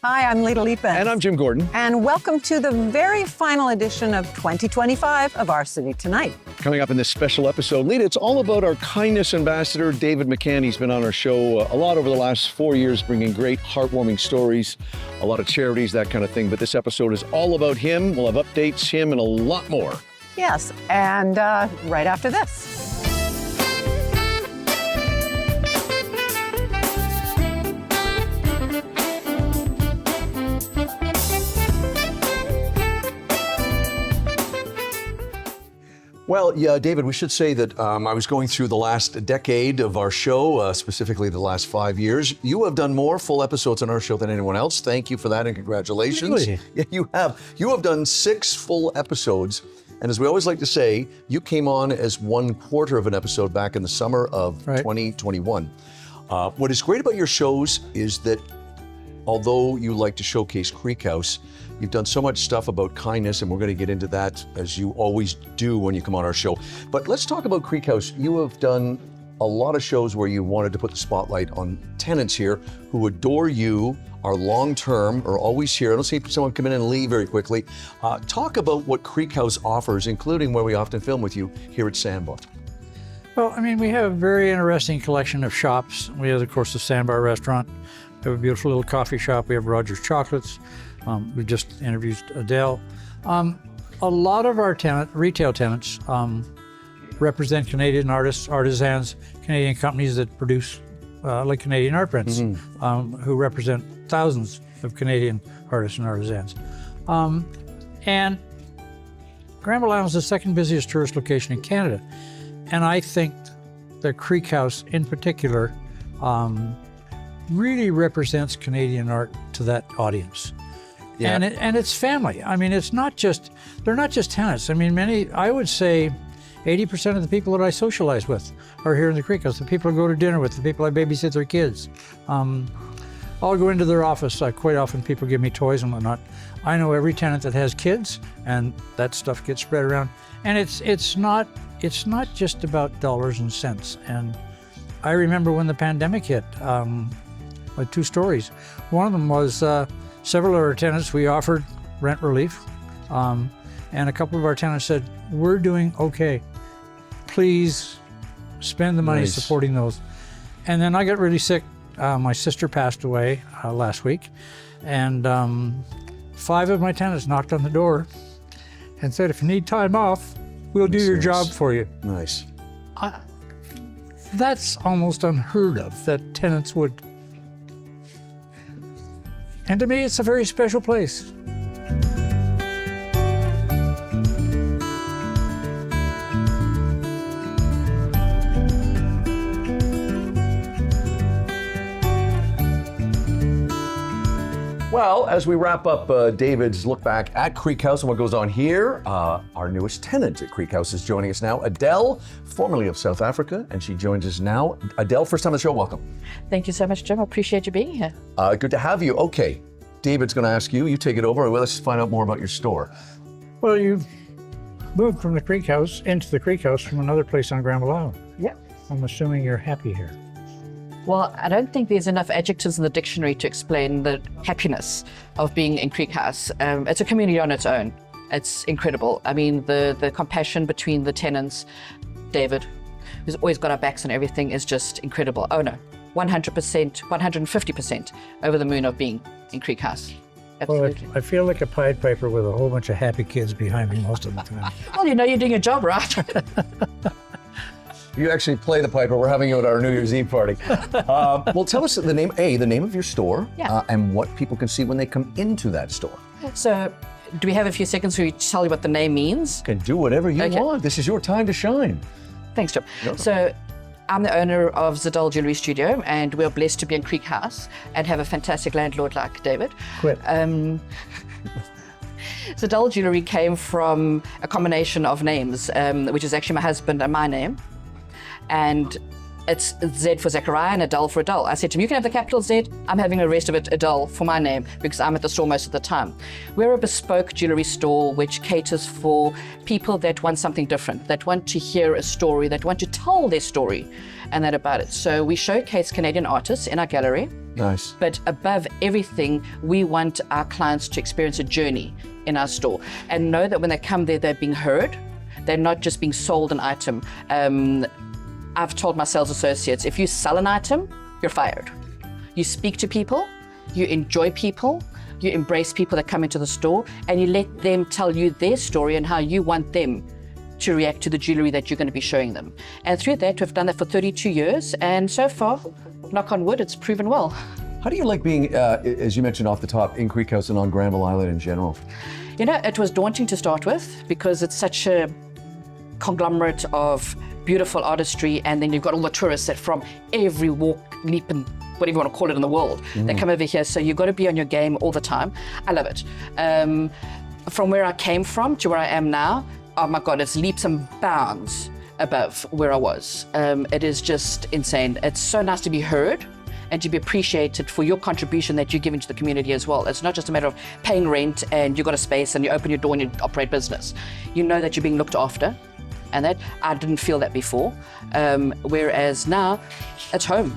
Hi, I'm Lita Lipa. And I'm Jim Gordon. And welcome to the very final edition of 2025 of Our City Tonight. Coming up in this special episode, Lita, it's all about our kindness ambassador, David McCann. He's been on our show a lot over the last 4 years, bringing great, heartwarming stories, a lot of charities, that kind of thing. But this episode is all about him. We'll have updates, him, and a lot more. Yes, and right after this. Well, yeah, David, we should say that I was going through the last decade of our show, specifically the last 5 years. You have done more full episodes on our show than anyone else. Thank you for that and congratulations. Really? Yeah, you have. You have done 6 full episodes. And as we always like to say, you came on as 1/4 of an episode back in the summer of 2021. What is great about your shows is that although you like to showcase Creek House, you've done so much stuff about kindness, and we're going to get into that as you always do when you come on our show. But let's talk about Creek House. You have done a lot of shows where you wanted to put the spotlight on tenants here who adore you, are long-term, are always here. I don't see someone come in and leave very quickly. Talk about what Creek House offers, including where we often film with you here at Sandbar. Well, I mean, we have a very interesting collection of shops. We have, of course, the Sandbar restaurant. We have a beautiful little coffee shop. We have Roger's Chocolates. We just interviewed Adele. A lot of our retail tenants represent Canadian artists, artisans, Canadian companies that produce like Canadian art prints, who represent thousands of Canadian artists and artisans. And Granville Island is the second busiest tourist location in Canada. And I think the Creek House in particular really represents Canadian art to that audience. Yeah. And it's family. I mean, they're not just tenants. I mean, I would say 80% of the people that I socialize with are here in the Creek House. The people I go to dinner with, the people I babysit their kids. I'll go into their office. Quite often people give me toys and whatnot. I know every tenant that has kids, and that stuff gets spread around. And it's not just about dollars and cents. And I remember when the pandemic hit, like 2 stories. One of them was several of our tenants, we offered rent relief. And a couple of our tenants said, we're doing okay. Please spend the money supporting those. And then I got really sick. My sister passed away last week. And 5 of my tenants knocked on the door and said, if you need time off, we'll do your job for you. Nice. That's almost unheard of, that tenants would. And to me, it's a very special place. Well, as we wrap up David's look back at Creek House and what goes on here, our newest tenant at Creek House is joining us now, Adele, formerly of South Africa, and she joins us now. Adele, first time on the show, welcome. Thank you so much, Jim. I appreciate you being here. Good to have you. Okay, David's going to ask you. You take it over. Well, let's find out more about your store. Well, you moved from the Creek House into the Creek House from another place on Granville Island. Yep. I'm assuming you're happy here. Well, I don't think there's enough adjectives in the dictionary to explain the happiness of being in Creek House. It's a community on its own. It's incredible. I mean, the compassion between the tenants, David, who's always got our backs and everything, is just incredible. Oh no, 100%, 150% over the moon of being in Creek House. Absolutely. Well, I feel like a Pied Piper with a whole bunch of happy kids behind me most of the time. Well, you know you're doing your job, right? You actually play the piper. We're having you at our New Year's Eve party. Well, tell us the name of your store, and what people can see when they come into that store. So, do we have a few seconds where we tell you what the name means? You can do whatever you want. This is your time to shine. Thanks, Jim. So, I'm the owner of Zadal Jewelry Studio, and we're blessed to be in Creek House and have a fantastic landlord like David. Quit. Zadal Jewelry came from a combination of names, which is actually my husband and my name. And it's Z for Zachariah and Adele for Adele. I said to him, you can have the capital Z, I'm having the rest of it Adele for my name because I'm at the store most of the time. We're a bespoke jewelry store which caters for people that want something different, that want to hear a story, that want to tell their story. and that about it. So we showcase Canadian artists in our gallery. Nice. But above everything, we want our clients to experience a journey in our store and know that when they come there, they're being heard. They're not just being sold an item. I've told my sales associates, if you sell an item, you're fired. You speak to people, you enjoy people, you embrace people that come into the store, and you let them tell you their story and how you want them to react to the jewelry that you're going to be showing them. And through that, we've done that for 32 years, and so far, knock on wood, it's proven well. How do you like being, as you mentioned off the top, in Creek House and on Granville Island in general? You know, it was daunting to start with because it's such a conglomerate of beautiful artistry, and then you've got all the tourists that from every walk, leap, and whatever you want to call it in the world, they come over here. So you've got to be on your game all the time. I love it. From where I came from to where I am now, oh my God, it's leaps and bounds above where I was. It is just insane. It's so nice to be heard and to be appreciated for your contribution that you're giving to the community as well. It's not just a matter of paying rent and you've got a space and you open your door and you operate business. You know that you're being looked after, and that I didn't feel that before. Whereas now, it's home.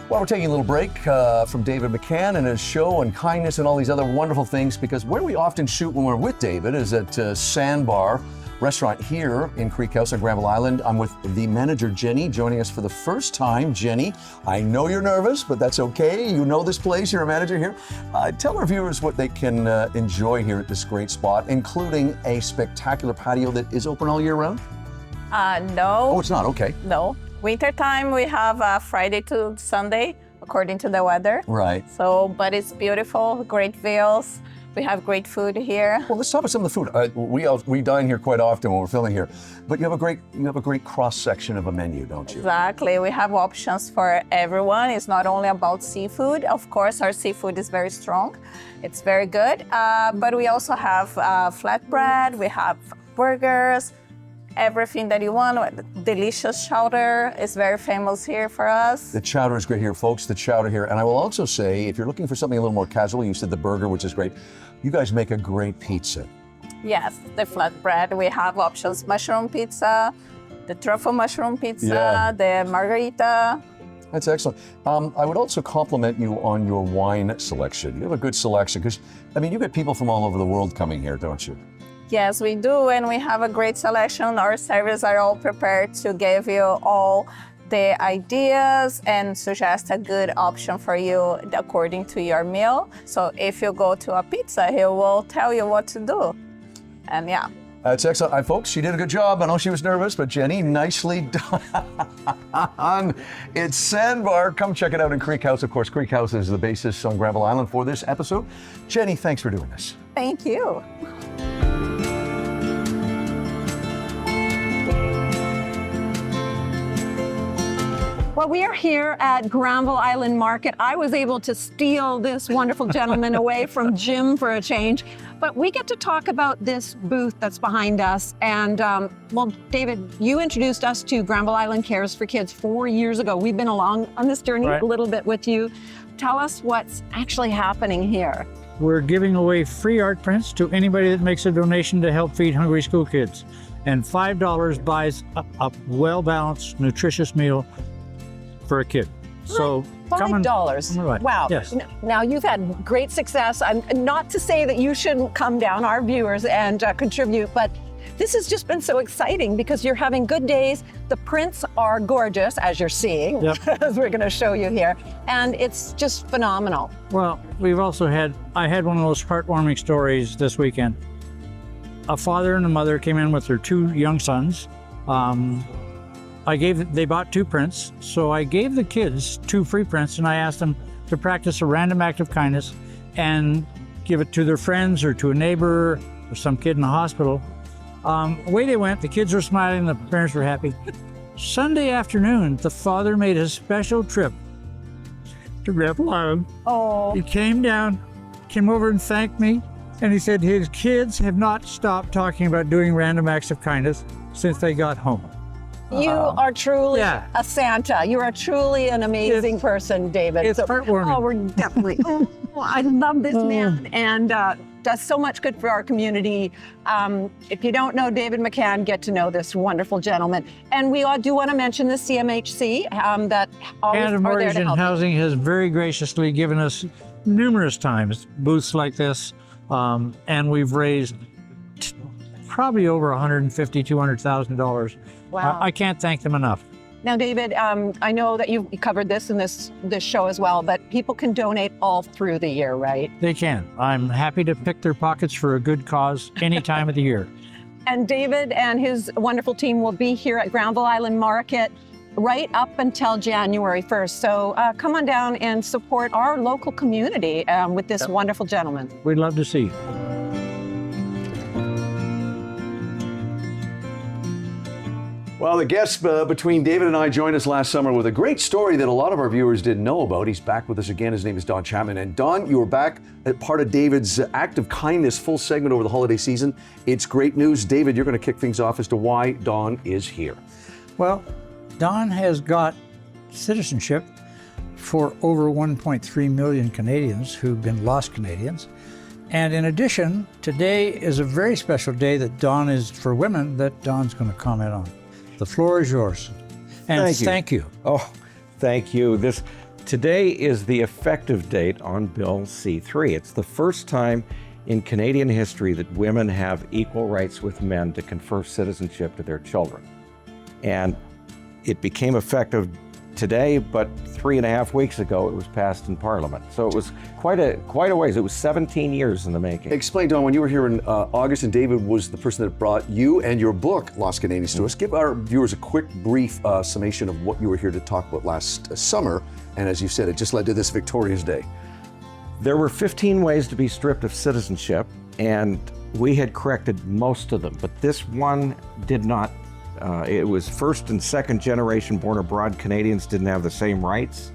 Well, we're taking a little break from David McCann and his show and kindness and all these other wonderful things, because where we often shoot when we're with David is at Sandbar Restaurant here in Creek House on Granville Island. I'm with the manager, Jenny, joining us for the first time. Jenny, I know you're nervous, but that's okay. You know this place, you're a manager here. Tell our viewers what they can enjoy here at this great spot, including a spectacular patio that is open all year round? No. Oh, it's not, okay. No. Wintertime, we have Friday to Sunday, according to the weather. Right. So, but it's beautiful, great views. We have great food here. Well, let's talk about some of the food. We dine here quite often when we're filming here, but you have a great cross section of a menu, don't you? Exactly. We have options for everyone. It's not only about seafood. Of course, our seafood is very strong. It's very good. But we also have flatbread. We have burgers. Everything that you want. Delicious chowder is very famous here for us. The chowder is great here, folks, the chowder here. And I will also say, if you're looking for something a little more casual, you said the burger, which is great. You guys make a great pizza. Yes, the flatbread. We have options, mushroom pizza, the truffle mushroom pizza, the margarita. That's excellent. I would also compliment you on your wine selection. You have a good selection, because, I mean, you get people from all over the world coming here, don't you? Yes, we do, and we have a great selection. Our servers are all prepared to give you all the ideas and suggest a good option for you according to your meal. So if you go to a pizza, he will tell you what to do. And yeah. That's excellent. Folks, she did a good job. I know she was nervous, but Jenny, nicely done. It's Sandbar. Come check it out in Creek House. Of course, Creek House is the basis on Granville Island for this episode. Jenny, thanks for doing this. Thank you. Well, we are here at Granville Island Market. I was able to steal this wonderful gentleman away from Jim for a change, but we get to talk about this booth that's behind us. And well, David, you introduced us to Granville Island Cares for Kids 4 years ago. We've been along on this journey a little bit with you. Tell us what's actually happening here. We're giving away free art prints to anybody that makes a donation to help feed hungry school kids. And $5 buys a well-balanced, nutritious meal for a kid. So $5. Right. Wow. Yes. Now you've had great success. I'm not to say that you shouldn't come down, our viewers, and contribute, but this has just been so exciting because you're having good days. The prints are gorgeous, as you're seeing, as we're going to show you here, and it's just phenomenal. Well, I had one of those heartwarming stories this weekend. A father and a mother came in with their 2 young sons. They bought 2 prints, so I gave the kids 2 free prints, and I asked them to practice a random act of kindness and give it to their friends or to a neighbor or some kid in the hospital. Away they went. The kids were smiling, the parents were happy. Sunday afternoon, the father made a special trip to Granville Island. Oh. He came over and thanked me, and he said his kids have not stopped talking about doing random acts of kindness since they got home. You are truly a Santa. You are truly an amazing person, David. It's heartwarming. Oh, we're definitely. Oh, I love this man and does so much good for our community. If you don't know David McCann, get to know this wonderful gentleman. And we all do want to mention the CMHC that always Canada are there Mortgage to and help. Housing has very graciously given us numerous times booths like this, and we've raised probably over $150,000, $200,000. Wow. I can't thank them enough. Now, David, I know that you covered this in this show as well, but people can donate all through the year, right? They can. I'm happy to pick their pockets for a good cause any time of the year. And David and his wonderful team will be here at Granville Island Market right up until January 1st. So come on down and support our local community with this wonderful gentleman. We'd love to see you. Well, the guest between David and I joined us last summer with a great story that a lot of our viewers didn't know about. He's back with us again. His name is Don Chapman. And Don, you were back at part of David's Act of Kindness full segment over the holiday season. It's great news. David, you're going to kick things off as to why Don is here. Well, Don has got citizenship for over 1.3 million Canadians who've been lost Canadians. And in addition, today is a very special day that Don is for women that Don's going to comment on. The floor is yours. And thank you. Oh, thank you. Today is the effective date on Bill C-3. It's the first time in Canadian history that women have equal rights with men to confer citizenship to their children. And it became effective today, but 3.5 weeks ago it was passed in Parliament. So it was quite a ways. It was 17 years in the making. Explain, Don, when you were here in August and David was the person that brought you and your book, Lost Canadians, to us. Give our viewers a quick, brief summation of what you were here to talk about last summer. And as you said, it just led to this victorious day. There were 15 ways to be stripped of citizenship, and we had corrected most of them, but this one did not. It was first and second generation born abroad Canadians didn't have the same rights.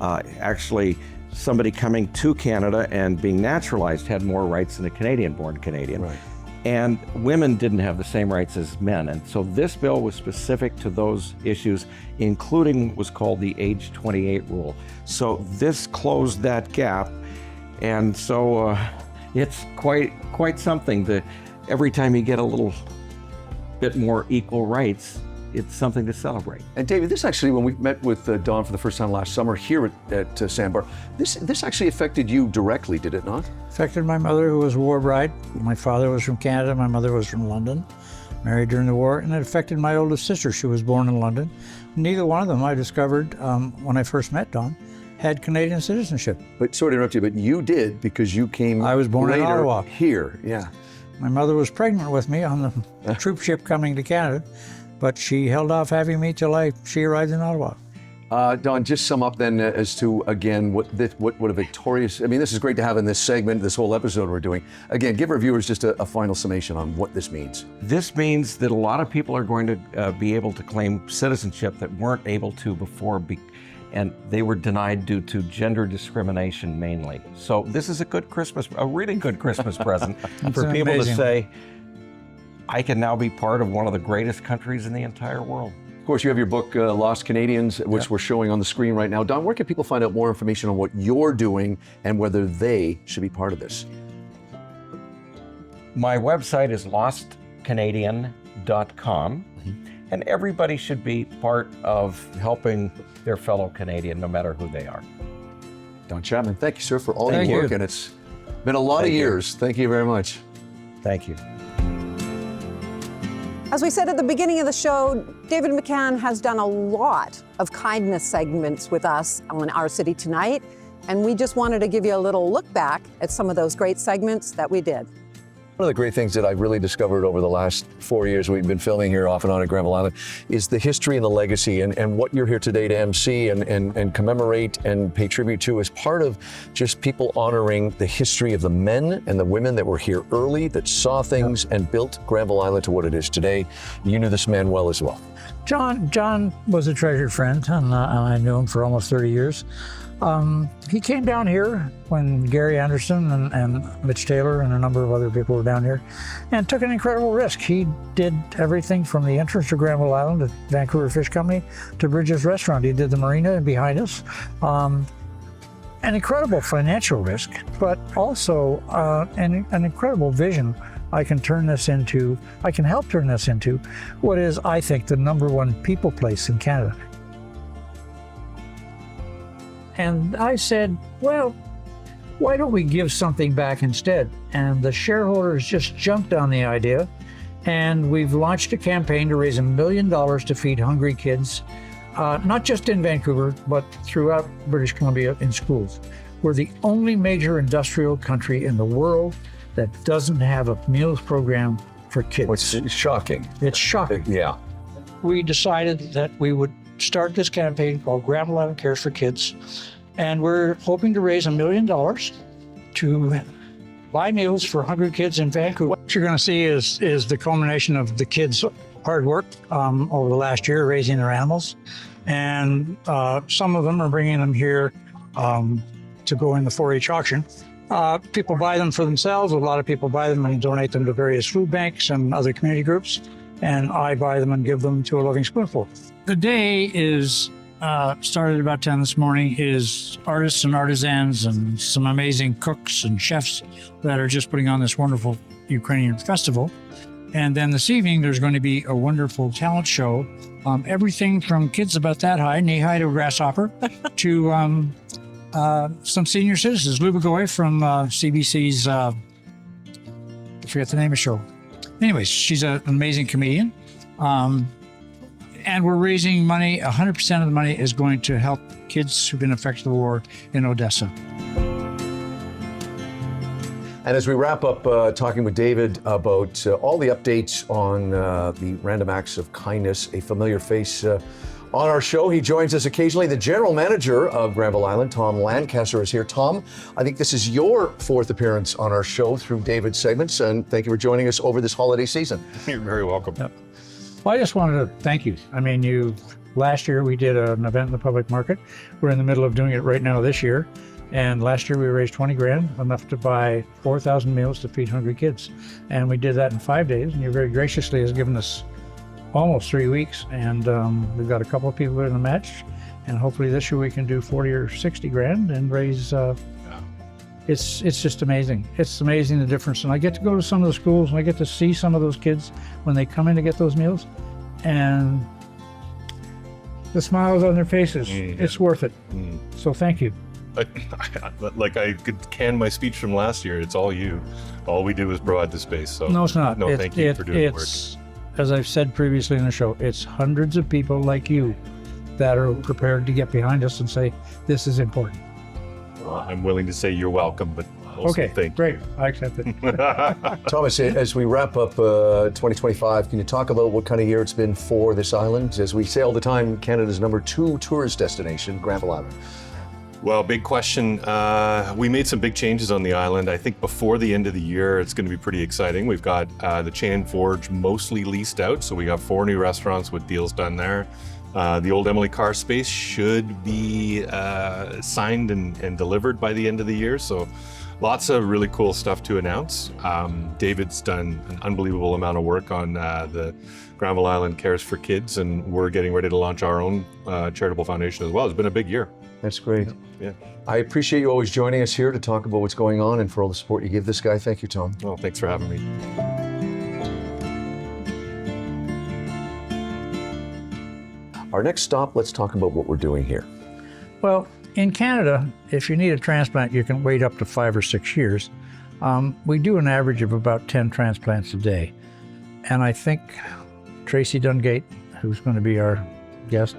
Actually, somebody coming to Canada and being naturalized had more rights than a Canadian-born Canadian. Right. And women didn't have the same rights as men. And so this bill was specific to those issues, including what was called the age 28 rule. So this closed that gap. And so it's quite something. Every time you get a little bit more equal rights, it's something to celebrate. And David, this actually, when we met with Don for the first time last summer here at Sandbar, this actually affected you directly, did it not? Affected my mother, who was a war bride. My father was from Canada, my mother was from London, married during the war, and it affected my oldest sister. She was born in London. Neither one of them, I discovered when I first met Don, had Canadian citizenship. But sorry to interrupt you, but you did because you came I was born later in Ottawa. Here, yeah. My mother was pregnant with me on the troop ship coming to Canada, but she held off having me till she arrived in Ottawa. Don, just sum up then as to, again, what a victorious, I mean, this is great to have in this segment, this whole episode we're doing. Again, give our viewers just a final summation on what this means. This means that a lot of people are going to be able to claim citizenship that weren't able to before, and they were denied due to gender discrimination mainly. So this is a really good Christmas present for people to say, I can now be part of one of the greatest countries in the entire world. Of course, you have your book, Lost Canadians, which we're showing on the screen right now. Don, where can people find out more information on what you're doing and whether they should be part of this? My website is lostcanadian.com, and everybody should be part of helping their fellow Canadian, no matter who they are. Don Chapman, thank you, sir, for all Thank your you. work, and it's been a lot of Thank you. years. Thank you very much. Thank you. As we said at the beginning of the show, David McCann has done a lot of kindness segments with us on Our City Tonight, and we just wanted to give you a little look back at some of those great segments that we did. One of the great things that I've really discovered over the last 4 years we've been filming here off and on at Granville Island is the history and the legacy and what you're here today to MC and commemorate and pay tribute to is part of just people honoring the history of the men and the women that were here early, that saw things and built Granville Island to what it is today. You knew this man well as well. John was a treasured friend, and I knew him for almost 30 years. He came down here when Gary Anderson and Mitch Taylor and a number of other people were down here and took an incredible risk. He did everything from the entrance to Granville Island at Vancouver Fish Company to Bridges Restaurant. He did the marina behind us. an incredible financial risk, but also an incredible vision. I can help turn this into what is, I think, the #1 people place in Canada. And I said, well, why don't we give something back instead? And the shareholders just jumped on the idea, and we've launched a campaign to raise $1 million to feed hungry kids, not just in Vancouver, but throughout British Columbia in schools. We're the only major industrial country in the world that doesn't have a meals program for kids. Which is shocking. It's shocking. Yeah. We decided that we would start this campaign called Granville Island Cares for Kids, and we're hoping to raise $1 million to buy meals for hungry kids in Vancouver. What you're going to see is the culmination of the kids' hard work over the last year raising their animals, and some of them are bringing them here to go in the 4-H auction. People buy them for themselves. A lot of people buy them and donate them to various food banks and other community groups, and I buy them and give them to a Loving Spoonful. The day is started about 10 this morning. Is artists and artisans and some amazing cooks and chefs that are just putting on this wonderful Ukrainian festival. And then this evening, there's going to be a wonderful talent show. Everything from kids about that high, knee-high to a grasshopper, to some senior citizens. Lou Begoy from CBC's, I forget the name of the show. Anyways, she's an amazing comedian. And we're raising money. 100% of the money is going to help kids who've been affected by the war in Odessa. And as we wrap up talking with David about all the updates on the Random Acts of Kindness, a familiar face on our show, he joins us occasionally. The general manager of Granville Island, Tom Lancaster, is here. Tom, I think this is your 4th appearance on our show through David's segments, and thank you for joining us over this holiday season. You're very welcome. Yep. Well, I just wanted to thank you. I mean, last year we did an event in the public market. We're in the middle of doing it right now this year. And last year we raised 20 grand, enough to buy 4,000 meals to feed hungry kids. And we did that in 5 days. And you very graciously has given us almost 3 weeks. And we've got a couple of people in the match. And hopefully this year we can do 40 or 60 grand and raise, it's just amazing. It's amazing the difference. And I get to go to some of the schools and I get to see some of those kids when they come in to get those meals. And the smiles on their faces, it's worth it. So thank you. Like I could can my speech from last year. It's all you. All we do is provide the space. So no, it's not. No, thank you for doing the work. As I've said previously in the show, it's hundreds of people like you that are prepared to get behind us and say, this is important. I'm willing to say you're welcome, but also thank you. Great. I accept it. Thomas, as we wrap up 2025, can you talk about what kind of year it's been for this island? As we say all the time, Canada's #2 tourist destination, Granville Island. Well, big question. We made some big changes on the island. I think before the end of the year, it's going to be pretty exciting. We've got the Chain Forge mostly leased out, so we got 4 new restaurants with deals done there. The old Emily Carr space should be signed and delivered by the end of the year, so lots of really cool stuff to announce. David's done an unbelievable amount of work on the Granville Island Cares for Kids, and we're getting ready to launch our own charitable foundation as well. It's been a big year. That's great. Yeah. I appreciate you always joining us here to talk about what's going on and for all the support you give this guy. Thank you, Tom. Well, thanks for having me. Our next stop, let's talk about what we're doing here. Well, in Canada, if you need a transplant, you can wait up to 5 or 6 years. We do an average of about 10 transplants a day. And I think Tracy Dungate, who's going to be our guest,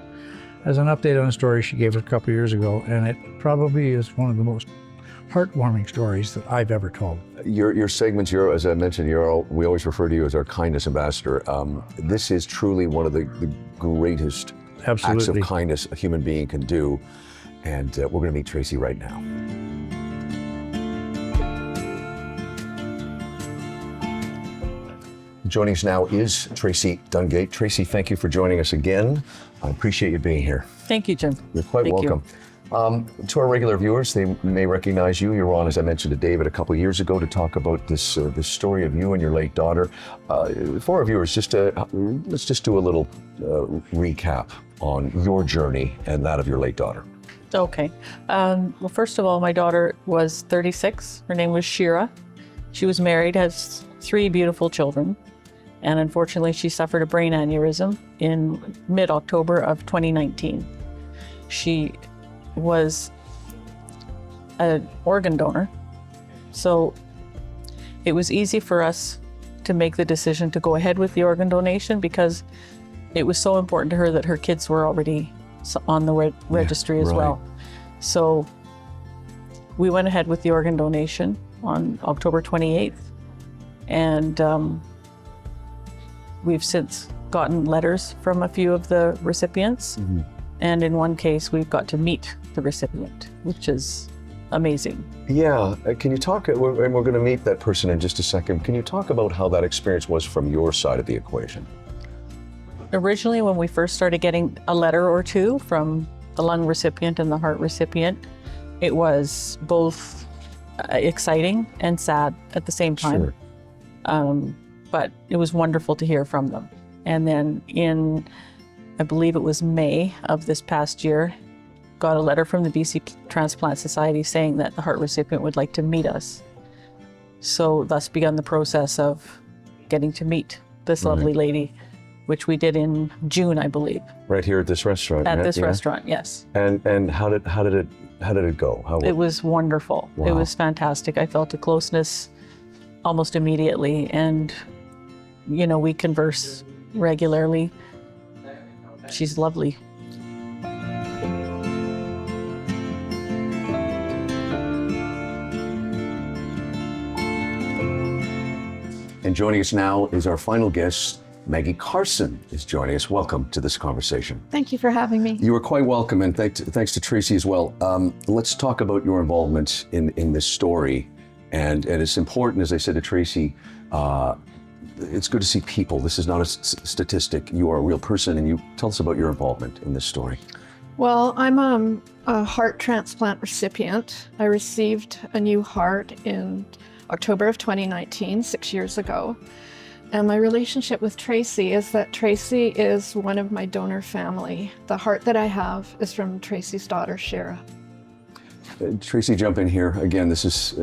has an update on a story she gave us a couple of years ago, and it probably is one of the most heartwarming stories that I've ever told. Your segments, as I mentioned, we always refer to you as our kindness ambassador. This is truly one of the greatest acts of kindness a human being can do, and we're going to meet Tracy right now. Joining us now is Tracy Dungate. Tracy, thank you for joining us again. I appreciate you being here. Thank you, Jim. You're quite welcome. To our regular viewers, they may recognize you. You were on, as I mentioned to David, a couple of years ago to talk about this story of you and your late daughter. For our viewers, let's just do a little recap on your journey and that of your late daughter. Okay. Well, first of all, my daughter was 36. Her name was Shira. She was married, has 3 beautiful children. And unfortunately, she suffered a brain aneurysm in mid-October of 2019. She was an organ donor. So it was easy for us to make the decision to go ahead with the organ donation because it was so important to her that her kids were already on the registry as well. So we went ahead with the organ donation on October 28th. And we've since gotten letters from a few of the recipients. Mm-hmm. And in one case, we've got to meet the recipient, which is amazing. Yeah, can you talk, and we're going to meet that person in just a second. Can you talk about how that experience was from your side of the equation? Originally, when we first started getting a letter or two from the lung recipient and the heart recipient, it was both exciting and sad at the same time. Sure. But it was wonderful to hear from them. And then in, I believe it was May of this past year, got a letter from the BC Transplant Society saying that the heart recipient would like to meet us. So thus begun the process of getting to meet this lovely lady, which we did in June, I believe. Right here at this restaurant. At this restaurant, yes. And how did it go? It was wonderful. Wow. It was fantastic. I felt a closeness almost immediately, and you know, we converse regularly. She's lovely. And joining us now is our final guest. Maggie Carson is joining us. Welcome to this conversation. Thank you for having me. You are quite welcome, and thanks to Tracy as well. Let's talk about your involvement in this story. And it's important, as I said to Tracy, it's good to see people. This is not a statistic. You are a real person, and you tell us about your involvement in this story. Well, I'm a heart transplant recipient. I received a new heart in October of 2019, 6 years ago. And my relationship with Tracy is that Tracy is one of my donor family. The heart that I have is from Tracy's daughter, Shira. Tracy, jump in here. Again, this is,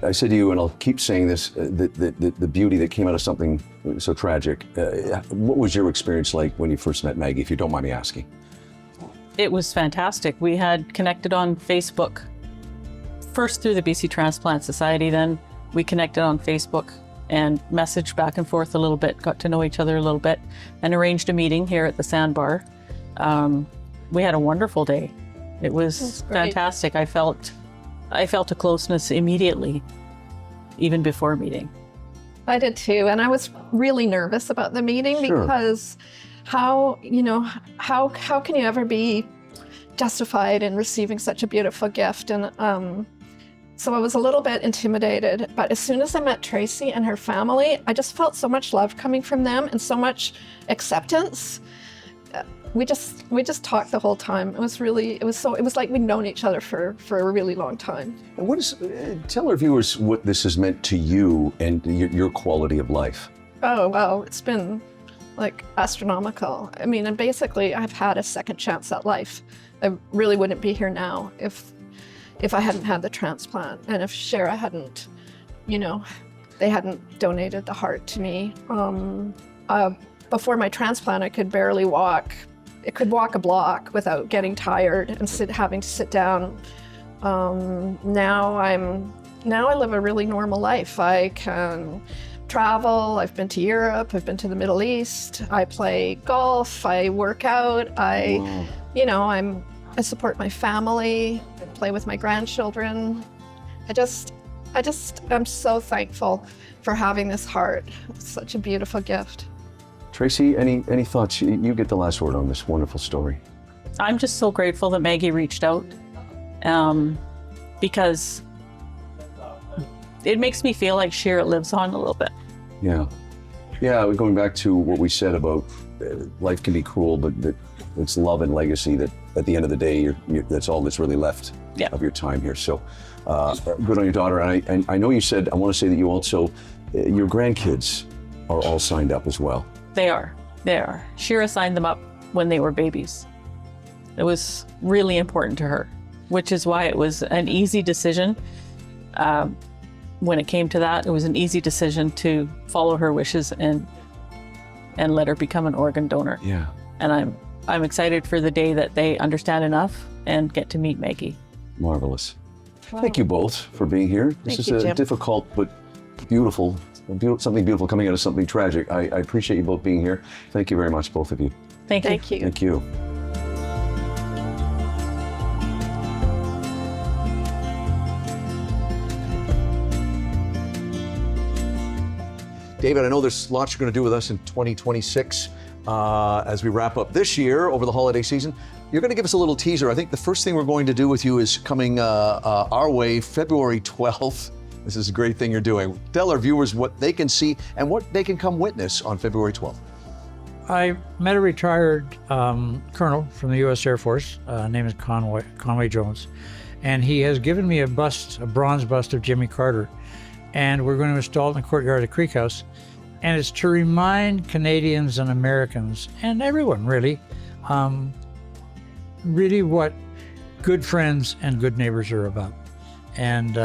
I said to you, and I'll keep saying this, the beauty that came out of something so tragic. What was your experience like when you first met Maggie, if you don't mind me asking? It was fantastic. We had connected on Facebook, first through the BC Transplant Society, then we connected on Facebook and messaged back and forth a little bit, got to know each other a little bit, and arranged a meeting here at the Sandbar. We had a wonderful day. It was fantastic. I felt a closeness immediately, even before meeting. I did too, and I was really nervous about the meeting because how can you ever be justified in receiving such a beautiful gift? And so I was a little bit intimidated, but as soon as I met Tracy and her family, I just felt so much love coming from them and so much acceptance. We just talked the whole time. It was like we'd known each other for a really long time. Tell our viewers what this has meant to you and your quality of life. Oh, wow, it's been like astronomical. I mean, and basically I've had a second chance at life. I really wouldn't be here now if I hadn't had the transplant, and if Shira hadn't, they hadn't donated the heart to me. Before my transplant, I could barely walk. I could walk a block without getting tired and having to sit down. Now I live a really normal life. I can travel. I've been to Europe. I've been to the Middle East. I play golf. I work out. I support my family. I play with my grandchildren. I'm so thankful for having this heart. It's such a beautiful gift. Tracy, any thoughts? You get the last word on this wonderful story. I'm just so grateful that Maggie reached out, because it makes me feel like Shira lives on a little bit. Yeah, going back to what we said about life can be cruel, but it's love and legacy that at the end of the day, that's all that's really left of your time here. So good on your daughter. And I know you said, I want to say that you also, your grandkids are all signed up as well. They are. Shira signed them up when they were babies. It was really important to her, which is why it was an easy decision. When it came to that, it was an easy decision to follow her wishes and let her become an organ donor. Yeah. And I'm excited for the day that they understand enough and get to meet Maggie. Marvelous. Thank you both for being here. This is a difficult but beautiful, something beautiful coming out of something tragic. I appreciate you both being here. Thank you very much, both of you. Thank you. Thank you. David, I know there's lots you're going to do with us in 2026 as we wrap up this year over the holiday season. You're going to give us a little teaser. I think the first thing we're going to do with you is coming our way February 12th. This is a great thing you're doing. Tell our viewers what they can see and what they can come witness on February 12th. I met a retired colonel from the U.S. Air Force, name is Conway Jones, and he has given me a bronze bust of Jimmy Carter, and we're going to install it in the courtyard of the Creek House, and it's to remind Canadians and Americans, and everyone really, really what good friends and good neighbors are about. And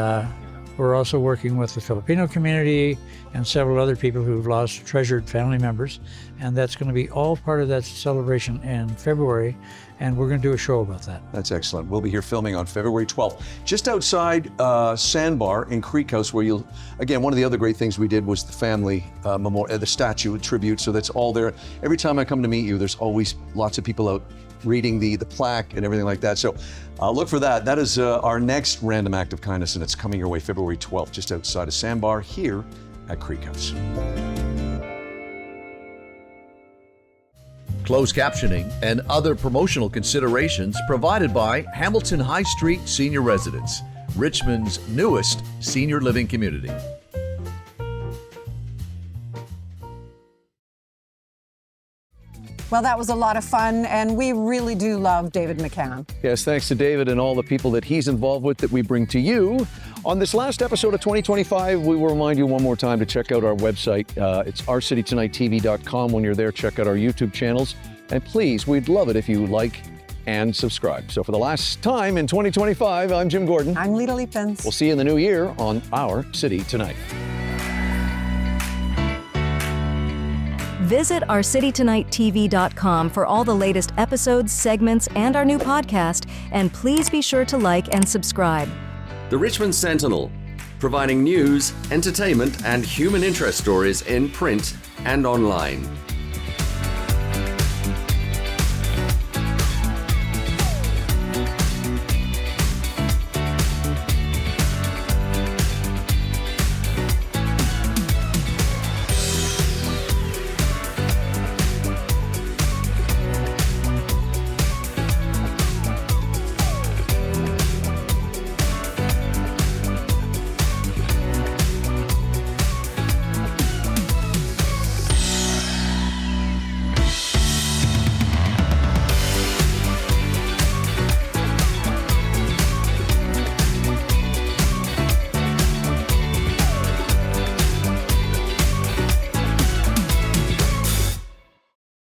we're also working with the Filipino community and several other people who've lost treasured family members. And that's going to be all part of that celebration in February. And we're going to do a show about that. That's excellent. We'll be here filming on February 12th, just outside Sandbar in Creek House, where you'll, again, one of the other great things we did was the family memorial, the statue tribute. So that's all there. Every time I come to meet you, there's always lots of people out reading the plaque and everything like that. So look for that. That is our next random act of kindness, and it's coming your way February 12th, just outside of Sandbar here at Creek House. Closed captioning and other promotional considerations provided by Hamilton High Street Senior Residence, Richmond's newest senior living community. Well, that was a lot of fun, and we really do love David McCann. Yes, thanks to David and all the people that he's involved with that we bring to you. On this last episode of 2025, we will remind you one more time to check out our website. It's ourcitytonighttv.com. When you're there, check out our YouTube channels. And please, we'd love it if you like and subscribe. So for the last time in 2025, I'm Jim Gordon. I'm Lita Leapins. We'll see you in the new year on Our City Tonight. Visit ourcitytonighttv.com for all the latest episodes, segments, and our new podcast. And please be sure to like and subscribe. The Richmond Sentinel, providing news, entertainment, and human interest stories in print and online.